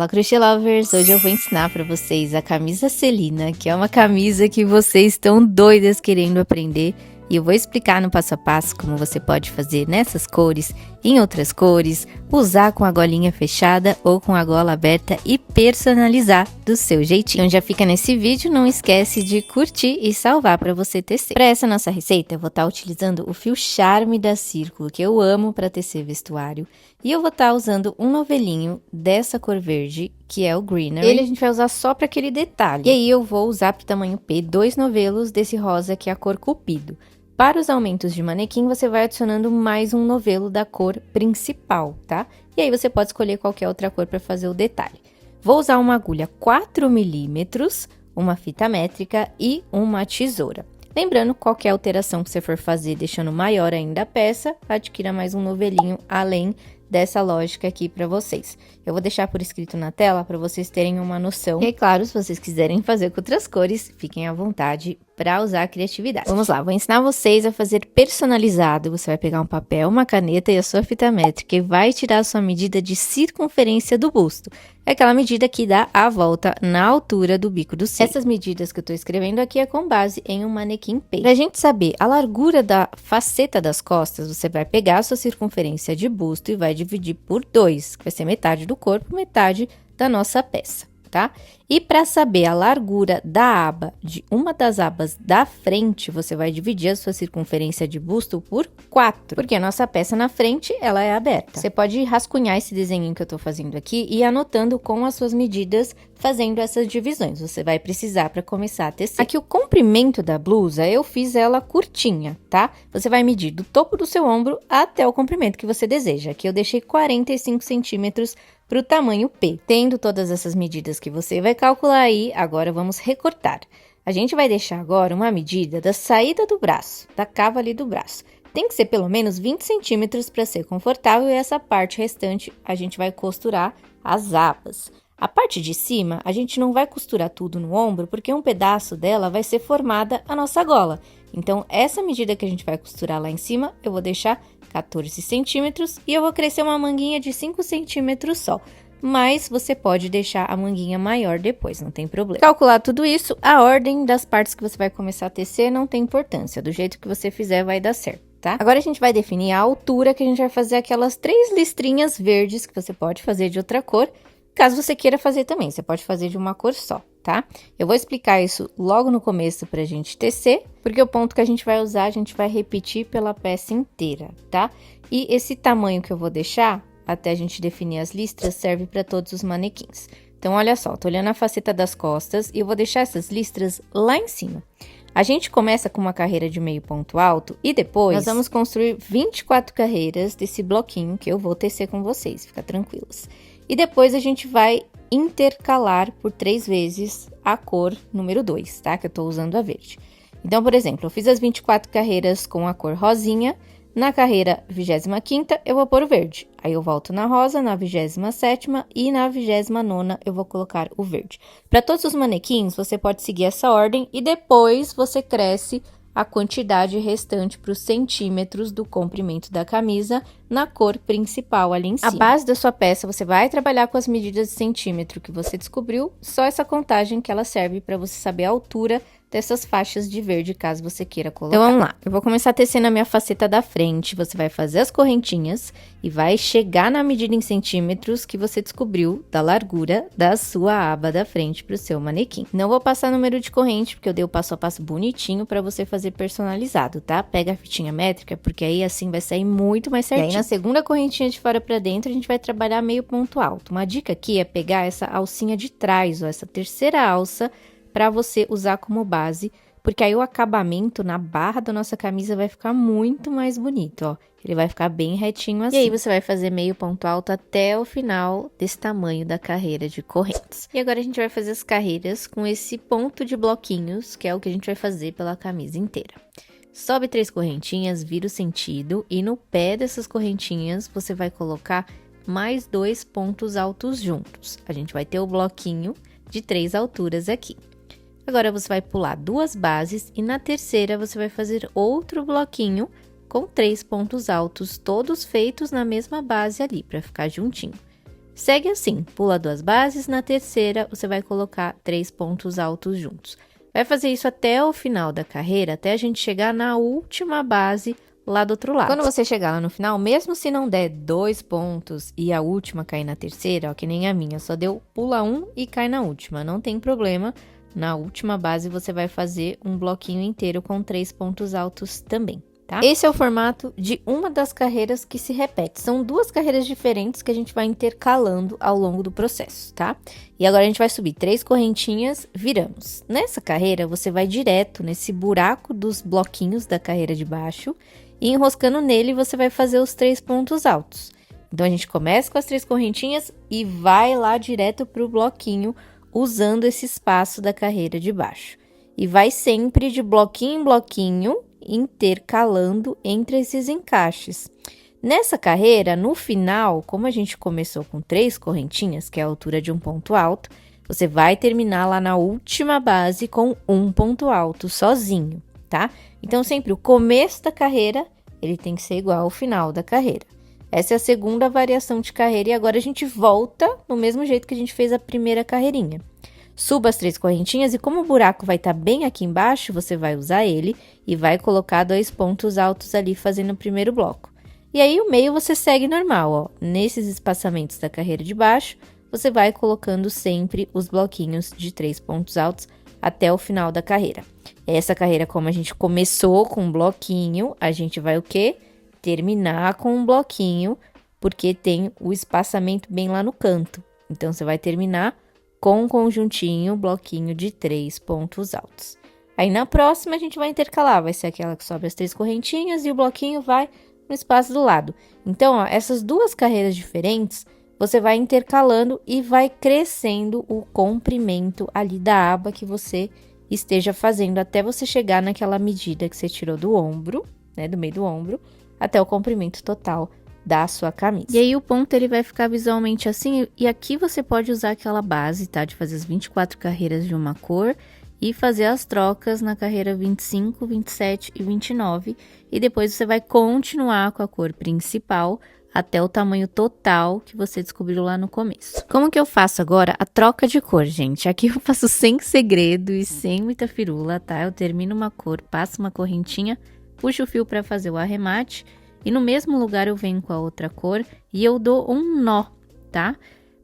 Fala Crochê Lovers, hoje eu vou ensinar para vocês a camisa Celina, que é uma camisa que vocês estão doidas querendo aprender. E eu vou explicar no passo a passo como você pode fazer nessas cores, em outras cores, usar com a golinha fechada ou com a gola aberta e personalizar do seu jeitinho. Então já fica nesse vídeo, não esquece de curtir e salvar para você tecer. Para essa nossa receita eu vou estar utilizando o fio Charme da Círculo, que eu amo para tecer vestuário. E eu vou estar usando um novelinho dessa cor verde, que é o Greenery. Ele a gente vai usar só para aquele detalhe. E aí eu vou usar para o tamanho P, 2 novelos desse rosa, que é a cor Cupido. Para os aumentos de manequim, você vai adicionando mais um novelo da cor principal, tá? E aí você pode escolher qualquer outra cor para fazer o detalhe. Vou usar uma agulha 4 milímetros, uma fita métrica e uma tesoura. Lembrando, qualquer alteração que você for fazer, deixando maior ainda a peça, adquira mais um novelinho além dessa lógica aqui para vocês. Eu vou deixar por escrito na tela para vocês terem uma noção. E claro, se vocês quiserem fazer com outras cores, fiquem à vontade para usar a criatividade. Vamos lá, vou ensinar vocês a fazer personalizado. Você vai pegar um papel, uma caneta e a sua fita métrica e vai tirar a sua medida de circunferência do busto. É aquela medida que dá a volta na altura do bico do seio. Essas medidas que eu tô escrevendo aqui é com base em um manequim P. Pra gente saber a largura da faceta das costas, você vai pegar a sua circunferência de busto e vai dividir por 2, que vai ser metade do corpo, metade da nossa peça, tá? E para saber a largura da aba, de uma das abas da frente, você vai dividir a sua circunferência de busto por 4, porque a nossa peça na frente, ela é aberta. Você pode rascunhar esse desenho que eu tô fazendo aqui e ir anotando com as suas medidas, fazendo essas divisões. Você vai precisar para começar a tecer. Aqui o comprimento da blusa, eu fiz ela curtinha, tá? Você vai medir do topo do seu ombro até o comprimento que você deseja. Aqui eu deixei 45 centímetros para o tamanho P. Tendo todas essas medidas que você vai calcular aí, agora vamos recortar. A gente vai deixar agora uma medida da saída do braço, da cava ali do braço. Tem que ser pelo menos 20 centímetros para ser confortável e essa parte restante a gente vai costurar as abas. A parte de cima, a gente não vai costurar tudo no ombro, porque um pedaço dela vai ser formada a nossa gola. Então, essa medida que a gente vai costurar lá em cima, eu vou deixar 14 centímetros e eu vou crescer uma manguinha de 5 centímetros só. Mas você pode deixar a manguinha maior depois, não tem problema. Calcular tudo isso, a ordem das partes que você vai começar a tecer não tem importância. Do jeito que você fizer, vai dar certo, tá? Agora a gente vai definir a altura que a gente vai fazer aquelas 3 listrinhas verdes que você pode fazer de outra cor. Caso você queira fazer também, você pode fazer de uma cor só, tá? Eu vou explicar isso logo no começo pra gente tecer, porque o ponto que a gente vai usar, a gente vai repetir pela peça inteira, tá? E esse tamanho que eu vou deixar, até a gente definir as listras, serve para todos os manequins. Então, olha só, tô olhando a faceta das costas e eu vou deixar essas listras lá em cima. A gente começa com uma carreira de meio ponto alto e depois nós vamos construir 24 carreiras desse bloquinho que eu vou tecer com vocês, fica tranquilos. E depois a gente vai intercalar por 3 vezes a cor número 2, tá? Que eu tô usando a verde. Então, por exemplo, eu fiz as 24 carreiras com a cor rosinha. Na carreira 25ª, eu vou pôr o verde. Aí eu volto na rosa, na 27ª e na 29ª eu vou colocar o verde. Para todos os manequins, você pode seguir essa ordem e depois você cresce a quantidade restante para os centímetros do comprimento da camisa na cor principal ali em cima. A base da sua peça, você vai trabalhar com as medidas de centímetro que você descobriu, só essa contagem que ela serve para você saber a altura dessas faixas de verde, caso você queira colocar. Então, vamos lá. Eu vou começar tecendo a minha faceta da frente. Você vai fazer as correntinhas e vai chegar na medida em centímetros que você descobriu da largura da sua aba da frente para o seu manequim. Não vou passar número de corrente, porque eu dei o passo a passo bonitinho para você fazer personalizado, tá? Pega a fitinha métrica, porque aí assim vai sair muito mais certinho. E aí, na segunda correntinha de fora para dentro, a gente vai trabalhar meio ponto alto. Uma dica aqui é pegar essa alcinha de trás, ó, essa terceira alça, para você usar como base, porque aí o acabamento na barra da nossa camisa vai ficar muito mais bonito, ó. Ele vai ficar bem retinho assim. E aí você vai fazer meio ponto alto até o final desse tamanho da carreira de correntes. E agora a gente vai fazer as carreiras com esse ponto de bloquinhos, que é o que a gente vai fazer pela camisa inteira. Sobe 3 correntinhas, vira o sentido e no pé dessas correntinhas você vai colocar mais 2 pontos altos juntos. A gente vai ter o bloquinho de 3 alturas aqui. Agora, você vai pular 2 bases e na terceira você vai fazer outro bloquinho com 3 pontos altos, todos feitos na mesma base ali, para ficar juntinho. Segue assim, pula 2 bases, na terceira você vai colocar 3 pontos altos juntos. Vai fazer isso até o final da carreira, até a gente chegar na última base lá do outro lado. Quando você chegar lá no final, mesmo se não der 2 pontos e a última cair na terceira, ó, que nem a minha, só deu pula 1 e cai na última, não tem problema. Na última base você vai fazer um bloquinho inteiro com 3 pontos altos também. Tá? Esse é o formato de uma das carreiras que se repete. São 2 carreiras diferentes que a gente vai intercalando ao longo do processo, tá? E agora a gente vai subir 3 correntinhas, viramos. Nessa carreira, você vai direto nesse buraco dos bloquinhos da carreira de baixo e enroscando nele, você vai fazer os 3 pontos altos. Então, a gente começa com as 3 correntinhas e vai lá direto para o bloquinho, usando esse espaço da carreira de baixo. E vai sempre de bloquinho em bloquinho, intercalando entre esses encaixes. Nessa carreira, no final, como a gente começou com 3 correntinhas, que é a altura de um ponto alto, você vai terminar lá na última base com um ponto alto, sozinho, tá? Então, sempre o começo da carreira, ele tem que ser igual ao final da carreira. Essa é a segunda variação de carreira e agora a gente volta no mesmo jeito que a gente fez a primeira carreirinha. Suba as 3 correntinhas e como o buraco vai estar bem aqui embaixo, você vai usar ele e vai colocar 2 pontos altos ali fazendo o primeiro bloco. E aí o meio você segue normal, ó. Nesses espaçamentos da carreira de baixo, você vai colocando sempre os bloquinhos de 3 pontos altos até o final da carreira. Essa carreira, como a gente começou com um bloquinho, a gente vai o quê? Terminar com um bloquinho, porque tem o espaçamento bem lá no canto. Então, você vai terminar com um conjuntinho, bloquinho de 3 pontos altos. Aí, na próxima, a gente vai intercalar. Vai ser aquela que sobe as 3 correntinhas e o bloquinho vai no espaço do lado. Então, ó, essas 2 carreiras diferentes, você vai intercalando e vai crescendo o comprimento ali da aba que você esteja fazendo, até você chegar naquela medida que você tirou do ombro, né, do meio do ombro, até o comprimento total da sua camisa. E aí o ponto ele vai ficar visualmente assim, e aqui você pode usar aquela base, tá? De fazer as 24 carreiras de uma cor e fazer as trocas na carreira 25, 27 e 29. E depois você vai continuar com a cor principal até o tamanho total que você descobriu lá no começo. Como que eu faço agora a troca de cor, gente? Aqui eu faço sem segredo e sem muita firula, tá? Eu termino uma cor, passo uma correntinha, puxo o fio para fazer o arremate e no mesmo lugar eu venho com a outra cor e eu dou um nó, tá?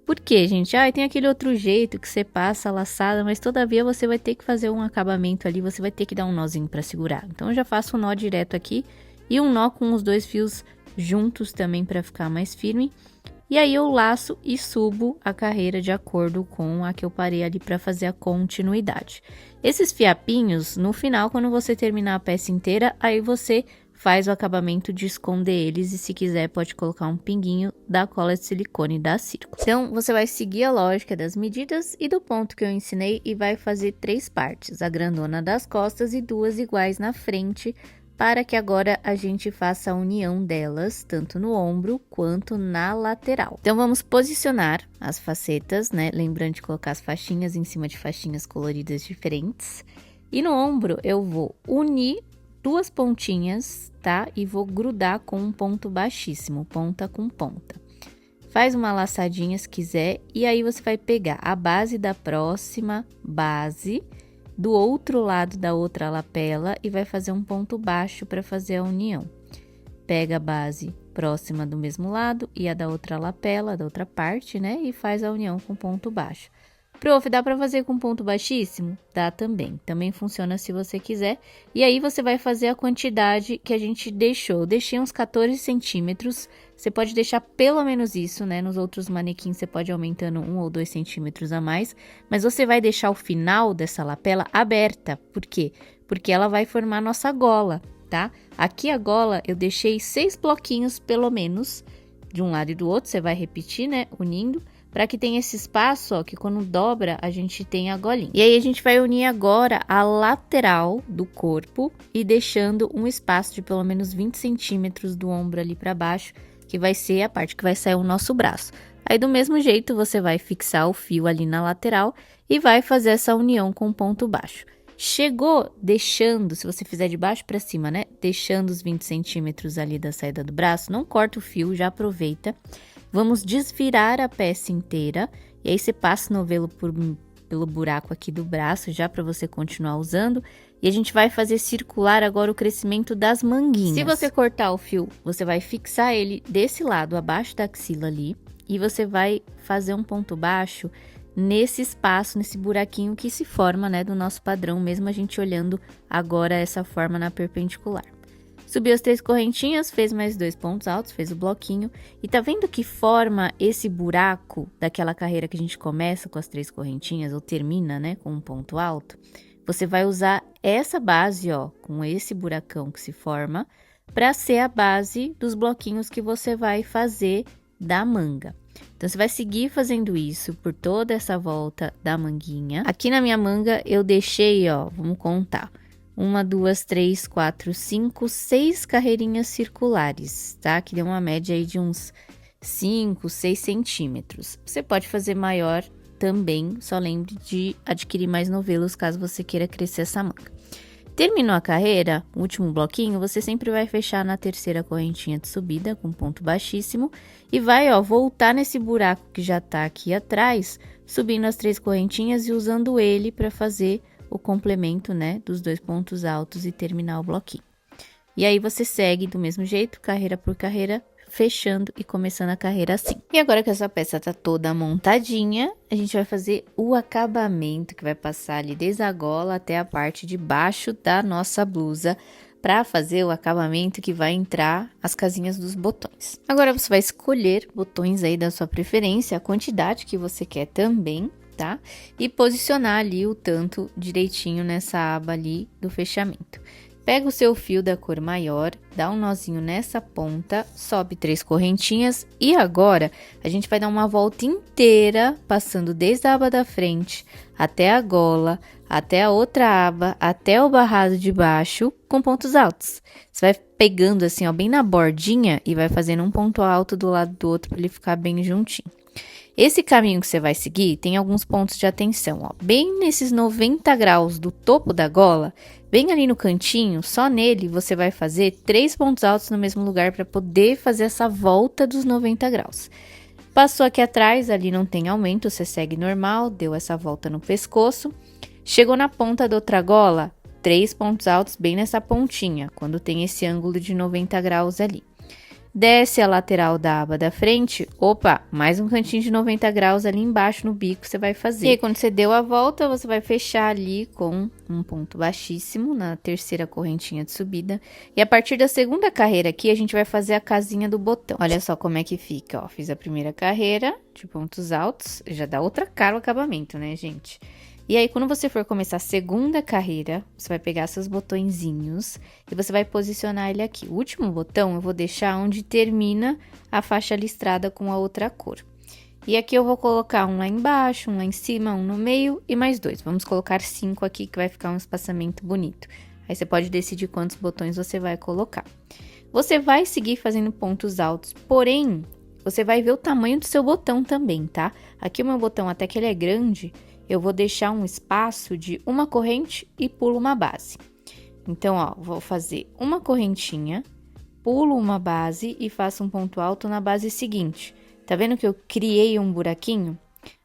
Por quê, gente? Tem aquele outro jeito que você passa a laçada, mas todavia você vai ter que fazer um acabamento ali, você vai ter que dar um nozinho para segurar. Então, eu já faço um nó direto aqui e um nó com os 2 fios juntos também para ficar mais firme. E aí, eu laço e subo a carreira de acordo com a que eu parei ali para fazer a continuidade. Esses fiapinhos, no final, quando você terminar a peça inteira, aí você faz o acabamento de esconder eles e se quiser pode colocar um pinguinho da cola de silicone da Circo. Então, você vai seguir a lógica das medidas e do ponto que eu ensinei e vai fazer 3 partes, a grandona das costas e 2 iguais na frente, para que agora a gente faça a união delas, tanto no ombro quanto na lateral. Então, vamos posicionar as facetas, né? Lembrando de colocar as faixinhas em cima de faixinhas coloridas diferentes. E no ombro, eu vou unir 2 pontinhas, tá? E vou grudar com um ponto baixíssimo, ponta com ponta. Faz uma laçadinha se quiser, e aí você vai pegar a base da próxima base do outro lado da outra lapela e vai fazer um ponto baixo para fazer a união. Pega a base próxima do mesmo lado e a da outra lapela, da outra parte, né? E faz a união com ponto baixo. Prof, dá para fazer com ponto baixíssimo? Dá também. Também funciona se você quiser. E aí, você vai fazer a quantidade que a gente deixou. Eu deixei uns 14 centímetros. Você pode deixar pelo menos isso, né? Nos outros manequins, você pode ir aumentando 1 ou 2 centímetros a mais. Mas você vai deixar o final dessa lapela aberta. Por quê? Porque ela vai formar nossa gola, tá? Aqui a gola, eu deixei 6 bloquinhos, pelo menos, de um lado e do outro. Você vai repetir, né? Unindo. Para que tenha esse espaço, ó, que quando dobra, a gente tem a golinha. E aí, a gente vai unir agora a lateral do corpo e deixando um espaço de pelo menos 20 centímetros do ombro ali para baixo, que vai ser a parte que vai sair o nosso braço. Aí, do mesmo jeito, você vai fixar o fio ali na lateral e vai fazer essa união com ponto baixo. Chegou deixando, se você fizer de baixo para cima, né? Deixando os 20 centímetros ali da saída do braço, não corta o fio, já aproveita. Vamos desvirar a peça inteira. E aí, você passa o novelo pelo buraco aqui do braço, já para você continuar usando. E a gente vai fazer circular agora o crescimento das manguinhas. Se você cortar o fio, você vai fixar ele desse lado, abaixo da axila ali. E você vai fazer um ponto baixo nesse espaço, nesse buraquinho que se forma, né, do nosso padrão, mesmo a gente olhando agora essa forma na perpendicular. Subiu as 3 correntinhas, fez mais 2 pontos altos, fez o bloquinho. E tá vendo que forma esse buraco daquela carreira que a gente começa com as 3 correntinhas, ou termina, né, com um ponto alto? Você vai usar essa base, ó, com esse buracão que se forma, para ser a base dos bloquinhos que você vai fazer da manga. Então, você vai seguir fazendo isso por toda essa volta da manguinha. Aqui na minha manga, eu deixei, ó, vamos contar. 1, 2, 3, 4, 5, 6 carreirinhas circulares, tá? Que deu uma média aí de uns 5, 6 centímetros. Você pode fazer maior também, só lembre de adquirir mais novelos caso você queira crescer essa manga. Terminou a carreira, o último bloquinho, você sempre vai fechar na terceira correntinha de subida com ponto baixíssimo e vai, ó, voltar nesse buraco que já tá aqui atrás, subindo as 3 correntinhas e usando ele para fazer o complemento, né, dos 2 pontos altos e terminar o bloquinho. E aí, você segue do mesmo jeito, carreira por carreira, fechando e começando a carreira assim. E agora que essa peça tá toda montadinha, a gente vai fazer o acabamento, que vai passar ali desde a gola até a parte de baixo da nossa blusa, para fazer o acabamento que vai entrar as casinhas dos botões. Agora, você vai escolher botões aí da sua preferência, a quantidade que você quer também, tá? E posicionar ali o tanto direitinho nessa aba ali do fechamento. Pega o seu fio da cor maior, dá um nozinho nessa ponta, sobe 3 correntinhas e agora a gente vai dar uma volta inteira, passando desde a aba da frente até a gola, até a outra aba, até o barrado de baixo com pontos altos. Você vai pegando assim, ó, bem na bordinha e vai fazendo um ponto alto do lado do outro para ele ficar bem juntinho. Esse caminho que você vai seguir tem alguns pontos de atenção, ó. Bem nesses 90 graus do topo da gola, bem ali no cantinho, só nele você vai fazer 3 pontos altos no mesmo lugar para poder fazer essa volta dos 90 graus. Passou aqui atrás, ali não tem aumento, você segue normal, deu essa volta no pescoço. Chegou na ponta da outra gola, 3 pontos altos bem nessa pontinha, quando tem esse ângulo de 90 graus ali. Desce a lateral da aba da frente, opa, mais um cantinho de 90 graus ali embaixo no bico você vai fazer. E aí, quando você deu a volta, você vai fechar ali com um ponto baixíssimo na terceira correntinha de subida. E a partir da segunda carreira aqui, a gente vai fazer a casinha do botão. Olha só como é que fica, ó. Fiz a primeira carreira de pontos altos, já dá outra cara o acabamento, né, gente? E aí, quando você for começar a segunda carreira, você vai pegar seus botõezinhos e você vai posicionar ele aqui. O último botão eu vou deixar onde termina a faixa listrada com a outra cor. E aqui eu vou colocar um lá embaixo, um lá em cima, um no meio e mais 2. Vamos colocar 5 aqui, que vai ficar um espaçamento bonito. Aí, você pode decidir quantos botões você vai colocar. Você vai seguir fazendo pontos altos, porém, você vai ver o tamanho do seu botão também, tá? Aqui o meu botão, até que ele é grande, eu vou deixar um espaço de uma corrente e pulo uma base. Então, ó, vou fazer uma correntinha, pulo uma base e faço um ponto alto na base seguinte. Tá vendo que eu criei um buraquinho?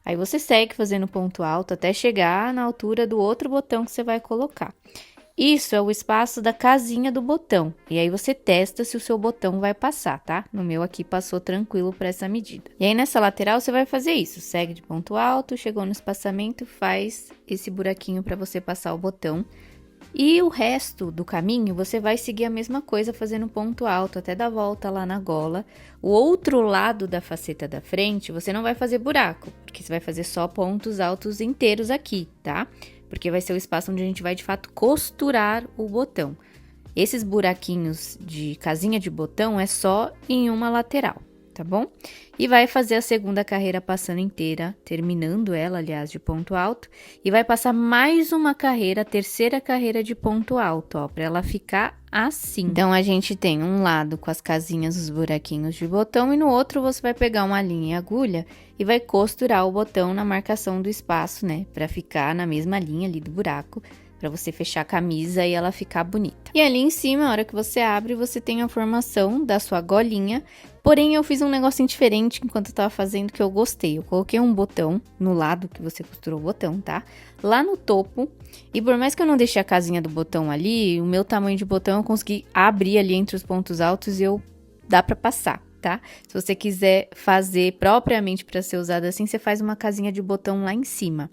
Aí, você segue fazendo ponto alto até chegar na altura do outro botão que você vai colocar. Isso é o espaço da casinha do botão. E aí, você testa se o seu botão vai passar, tá? No meu aqui passou tranquilo para essa medida. E aí, nessa lateral, você vai fazer isso. Segue de ponto alto, chegou no espaçamento, faz esse buraquinho para você passar o botão. E o resto do caminho, você vai seguir a mesma coisa, fazendo ponto alto até dar volta lá na gola. O outro lado da faceta da frente, você não vai fazer buraco, porque você vai fazer só pontos altos inteiros aqui, tá? Porque vai ser o espaço onde a gente vai, de fato, costurar o botão. Esses buraquinhos de casinha de botão é só em uma lateral, tá bom? E vai fazer a segunda carreira passando inteira, terminando ela, aliás, de ponto alto. E vai passar mais uma carreira, a terceira carreira de ponto alto, ó, pra ela ficar assim. Então, a gente tem um lado com as casinhas, os buraquinhos de botão, e no outro você vai pegar uma linha e agulha e vai costurar o botão na marcação do espaço, né? Pra ficar na mesma linha ali do buraco. para você fechar a camisa e ela ficar bonita. E ali em cima, a hora que você abre, você tem a formação da sua golinha. Porém, eu fiz um negocinho diferente enquanto eu tava fazendo que eu gostei. Eu coloquei um botão no lado que você costurou o botão, tá? Lá no topo. E por mais que eu não deixei a casinha do botão ali, o meu tamanho de botão eu consegui abrir ali entre os pontos altos e dá pra passar, tá? Se você quiser fazer propriamente pra ser usado assim, você faz uma casinha de botão lá em cima.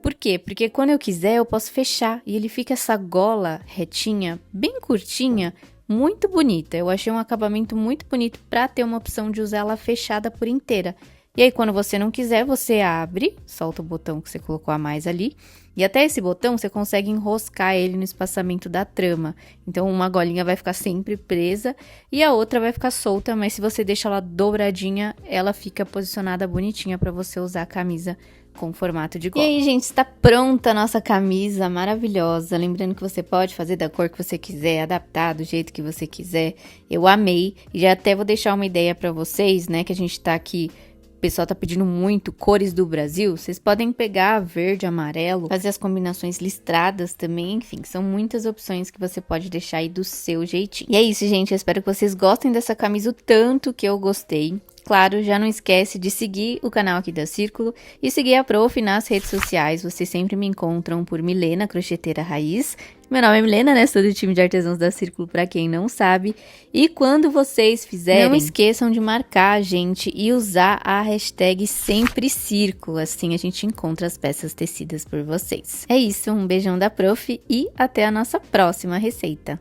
Por quê? Porque quando eu quiser, eu posso fechar e ele fica essa gola retinha, bem curtinha, muito bonita. Eu achei um acabamento muito bonito para ter uma opção de usar ela fechada por inteira. E aí, quando você não quiser, você abre, solta o botão que você colocou a mais ali. E até esse botão, você consegue enroscar ele no espaçamento da trama. Então, uma golinha vai ficar sempre presa e a outra vai ficar solta. Mas se você deixa ela dobradinha, ela fica posicionada bonitinha para você usar a camisa com formato de gola. E aí, gente, está pronta a nossa camisa maravilhosa. Lembrando que você pode fazer da cor que você quiser, adaptar do jeito que você quiser. Eu amei. E já até vou deixar uma ideia para vocês, né, que a gente tá aqui... O pessoal tá pedindo muito cores do Brasil. Vocês podem pegar verde, amarelo, fazer as combinações listradas também. Enfim, são muitas opções que você pode deixar aí do seu jeitinho. E é isso, gente. Eu espero que vocês gostem dessa camisa o tanto que eu gostei. Claro, já não esquece de seguir o canal aqui da Círculo e seguir a Prof nas redes sociais. Vocês sempre me encontram por Milena Crocheteira Raiz. Meu nome é Milena, né? Sou do time de artesãos da Círculo, pra quem não sabe. E quando vocês fizerem, não esqueçam de marcar a gente e usar a hashtag Sempre Círculo. Assim a gente encontra as peças tecidas por vocês. É isso, um beijão da Prof e até a nossa próxima receita.